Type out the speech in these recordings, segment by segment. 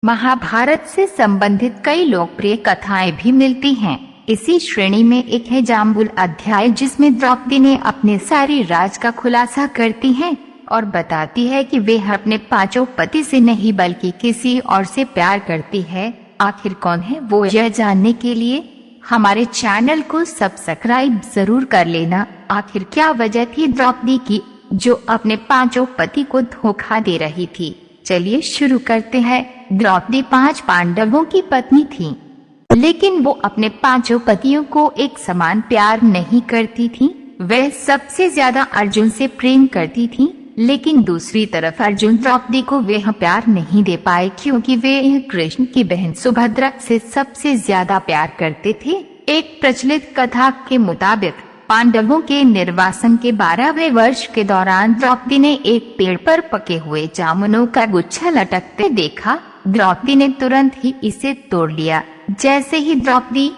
महाभारत से संबंधित कई लोकप्रिय कथाएं भी मिलती हैं। इसी श्रेणी में एक है जाम्बुल अध्याय, जिसमें द्रौपदी ने अपने सारे राज का खुलासा करती हैं और बताती है कि वे अपने पांचों पति से नहीं बल्कि किसी और से प्यार करती है। आखिर कौन है वो, यह जानने के लिए हमारे चैनल को सब्सक्राइब जरूर कर लेना। आखिर क्या वजह थी द्रौपदी की जो अपने पांचों पति को धोखा दे रही थी? चलिए शुरू करते हैं। द्रौपदी 5 पांडवों की पत्नी थी, लेकिन वो अपने पांचों पतियों को एक समान प्यार नहीं करती थी। वह सबसे ज्यादा अर्जुन से प्रेम करती थी, लेकिन दूसरी तरफ अर्जुन द्रौपदी को वह प्यार नहीं दे पाए क्योंकि वे कृष्ण की बहन सुभद्रा से सबसे ज्यादा प्यार करते थे। एक प्रचलित कथा के मुताबिक पांडवों के निर्वासन के 12वें वर्ष के दौरान द्रौपदी ने एक पेड़ पर पके हुए जामुनों का गुच्छा लटकते देखा। द्रौपदी ने तुरंत ही इसे तोड़ लिया। जैसे ही द्रौपदी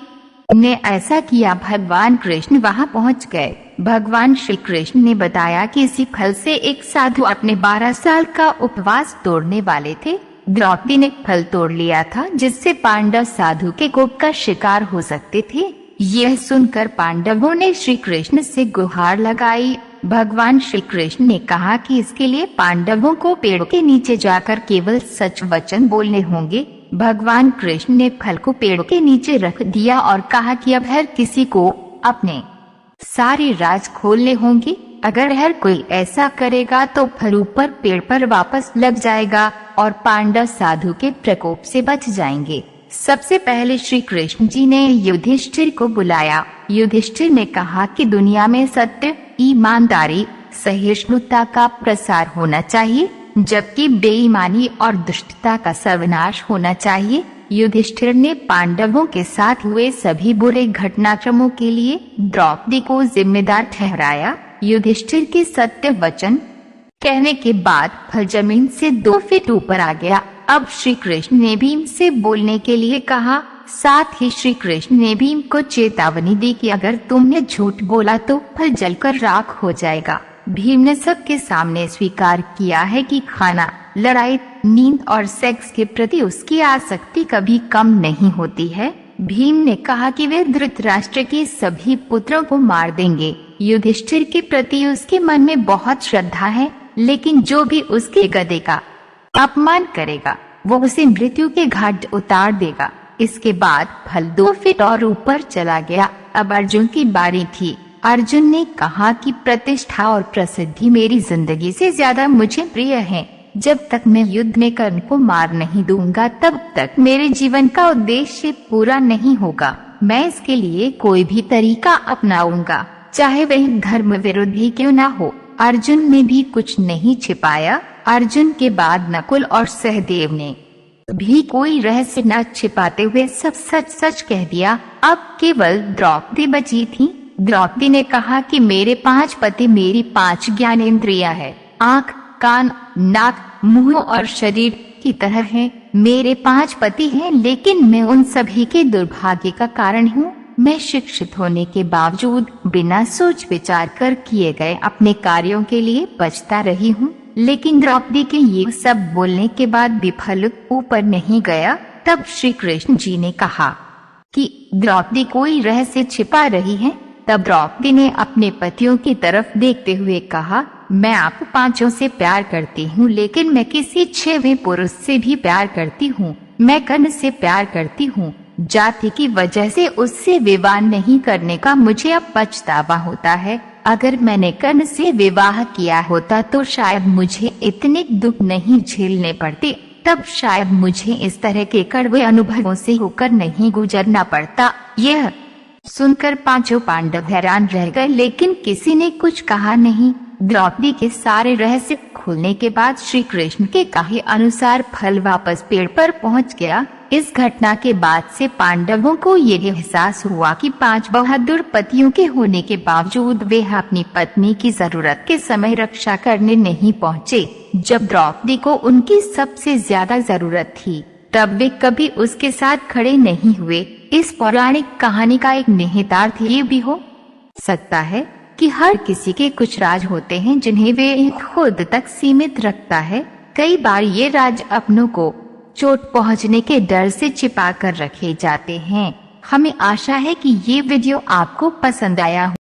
ने ऐसा किया, भगवान कृष्ण वहां पहुंच गए। भगवान श्री कृष्ण ने बताया कि इसी फल से एक साधु अपने 12 साल का उपवास तोड़ने वाले थे। द्रौपदी ने फल तोड़ लिया था जिससे पांडव साधु के कोप का शिकार हो सकते थे। यह सुनकर पांडवों ने श्री कृष्ण से गुहार लगाई। भगवान श्री कृष्ण ने कहा कि इसके लिए पांडवों को पेड़ के नीचे जाकर केवल सच वचन बोलने होंगे। भगवान कृष्ण ने फल को पेड़ के नीचे रख दिया और कहा कि अब हर किसी को अपने सारे राज खोलने होंगे। अगर हर कोई ऐसा करेगा तो फल ऊपर पेड़ पर वापस लग जाएगा और पांडव साधु के प्रकोप से बच जाएंगे। सबसे पहले श्री कृष्ण जी ने युधिष्ठिर को बुलाया। युधिष्ठिर ने कहा कि दुनिया में सत्य, ईमानदारी, सहिष्णुता का प्रसार होना चाहिए, जबकि बेईमानी और दुष्टता का सर्वनाश होना चाहिए। युधिष्ठिर ने पांडवों के साथ हुए सभी बुरे घटनाक्रमों के लिए द्रौपदी को जिम्मेदार ठहराया। युधिष्ठिर के सत्य वचन कहने के बाद फल जमीन से 2 फीट ऊपर आ गया। अब श्री कृष्ण ने भीम से बोलने के लिए कहा। साथ ही श्री कृष्ण ने भीम को चेतावनी दी कि अगर तुमने झूठ बोला तो फल जलकर राख हो जाएगा। भीम ने सबके सामने स्वीकार किया है कि खाना, लड़ाई, नींद और सेक्स के प्रति उसकी आसक्ति कभी कम नहीं होती है। भीम ने कहा कि वे धृतराष्ट्र के सभी पुत्रों को मार देंगे। युधिष्ठिर के प्रति उसके मन में बहुत श्रद्धा है, लेकिन जो भी उसके गधे का अपमान करेगा वो उसे मृत्यु के घाट उतार देगा। इसके बाद फल 2 फीट और ऊपर चला गया। अब अर्जुन की बारी थी। अर्जुन ने कहा कि प्रतिष्ठा और प्रसिद्धि मेरी जिंदगी से ज्यादा मुझे प्रिय है। जब तक मैं युद्ध में कर्ण को मार नहीं दूंगा तब तक मेरे जीवन का उद्देश्य पूरा नहीं होगा। मैं इसके लिए कोई भी तरीका अपनाऊंगा, चाहे वह धर्म विरुद्ध ही क्यों ना हो। अर्जुन ने भी कुछ नहीं छिपाया। अर्जुन के बाद नकुल और सहदेव ने भी कोई रहस्य न छिपाते हुए सब सच सच कह दिया। अब केवल द्रौपदी बची थी। द्रौपदी ने कहा कि मेरे 5 पति मेरी 5 ज्ञानेंद्रियां है, आँख, कान, नाक, मुंह और शरीर की तरह हैं। मेरे 5 पति हैं, लेकिन मैं उन सभी के दुर्भाग्य का कारण हूँ। मैं शिक्षित होने के बावजूद बिना सोच विचार कर किए गए अपने कार्यों के लिए पछता रही हूँ। लेकिन द्रौपदी के ये सब बोलने के बाद भी फल ऊपर नहीं गया। तब श्री कृष्ण जी ने कहा कि द्रौपदी कोई रहस्य छिपा रही है। तब द्रौपदी ने अपने पतियों की तरफ देखते हुए कहा, मैं आप 5 से प्यार करती हूँ, लेकिन मैं किसी 6वें पुरुष से भी प्यार करती हूँ। मैं कर्ण से प्यार करती हूँ। जाति की वजह से उससे विवाह नहीं करने का मुझे अब पछतावा होता है। अगर मैंने कर्ण से विवाह किया होता तो शायद मुझे इतने दुख नहीं झेलने पड़ते। तब शायद मुझे इस तरह के कड़वे अनुभवों से होकर नहीं गुजरना पड़ता। यह सुनकर 5 पांडव हैरान रह गए, लेकिन किसी ने कुछ कहा नहीं। द्रौपदी के सारे रहस्य खुलने के बाद श्री कृष्ण के कहे अनुसार फल वापस पेड़ पर पहुंच गया। इस घटना के बाद से पांडवों को यह एहसास हुआ कि 5 बहादुर पतियों के होने के बावजूद वे अपनी पत्नी की जरूरत के समय रक्षा करने नहीं पहुँचे। जब द्रौपदी को उनकी सबसे ज्यादा जरूरत थी तब वे कभी उसके साथ खड़े नहीं हुए। इस पौराणिक कहानी का एक निहितार्थ ये भी हो सकता है कि हर किसी के कुछ राज होते हैं जिन्हें वे खुद तक सीमित रखता है। कई बार ये राज अपनों को चोट पहुंचने के डर से छिपा कर रखे जाते हैं। हमें आशा है कि ये वीडियो आपको पसंद आया हो।